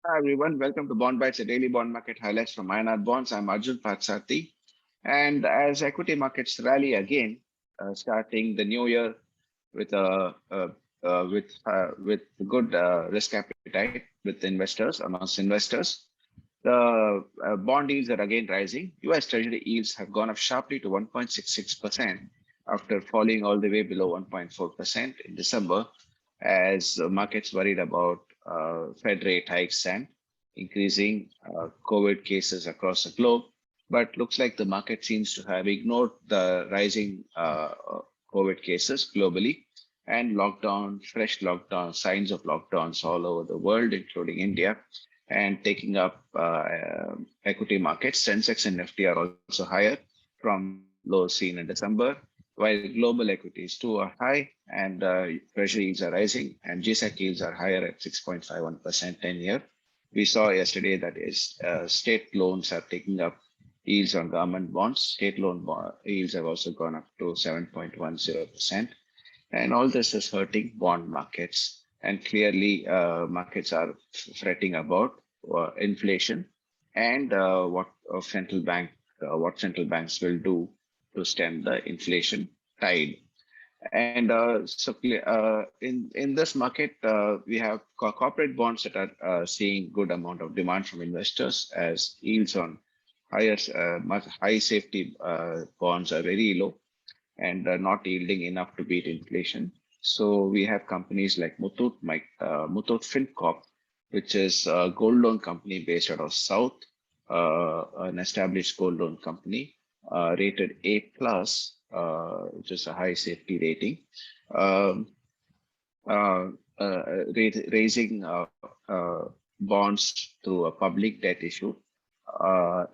Hi everyone, welcome to Bond Bytes, a daily bond market highlights from INR bonds. I'm Arjun Patsati. And as equity markets rally again, starting the new year with with good risk appetite with investors amongst investors, the bond yields are again rising. U.S. Treasury yields have gone up sharply to 1.66% after falling all the way below 1.4% in December, as markets worried about Fed rate hikes and increasing COVID cases across the globe. But looks like the market seems to have ignored the rising COVID cases globally and fresh lockdown, signs of lockdowns all over the world, including India, and taking up equity markets. Sensex and Nifty are also higher from lows seen in December, while global equities too are high and treasury yields are rising and gsec yields are higher at 6.51% 10-year. We saw yesterday that state loans are taking up yields on government bonds. State yields have also gone up to 7.10%. And all this is hurting bond markets. And clearly, markets are fretting about inflation and what central banks will do to stem the inflation tide. And in this market, we have corporate bonds that are seeing good amount of demand from investors as yields on high safety bonds are very low and are not yielding enough to beat inflation. So we have companies like Muthoot Fincorp, which is a gold loan company based out of South, an established gold loan company, rated A plus, which is a high safety rating, um, raising bonds through a public debt issue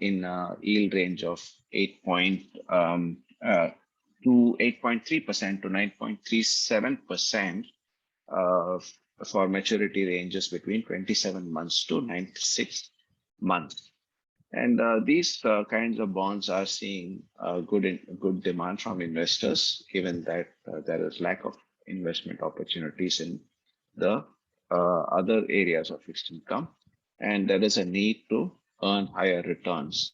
in a yield range of 8.3% to 9.37% for maturity ranges between 27 months to 96 months. And these kinds of bonds are seeing good demand from investors, given that there is lack of investment opportunities in the other areas of fixed income, and there is a need to earn higher returns,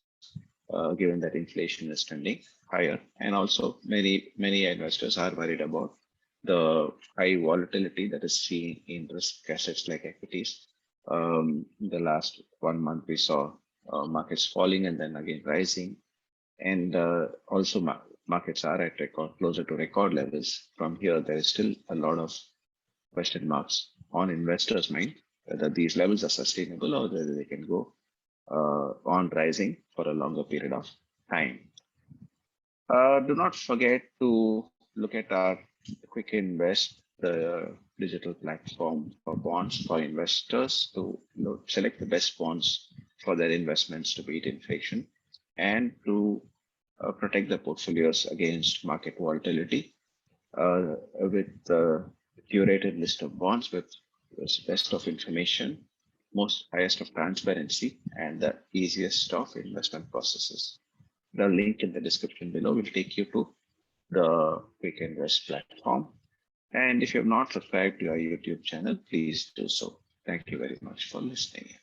given that inflation is trending higher. And also, many investors are worried about the high volatility that is seen in risk assets like equities. The last 1 month, we saw markets falling and then again rising, and also markets are at closer to record levels. From here, there is still a lot of question marks on investors' mind whether these levels are sustainable or whether they can go on rising for a longer period of time. Do not forget to look at our Quick Invest, the digital platform for bonds for investors to select the best bonds for their investments to beat inflation and to protect the portfolios against market volatility with the curated list of bonds with the best of information, highest of transparency, and the easiest of investment processes. The link in the description below will take you to the Quick Invest platform. And if you have not subscribed to our YouTube channel, please do so. Thank you very much for listening.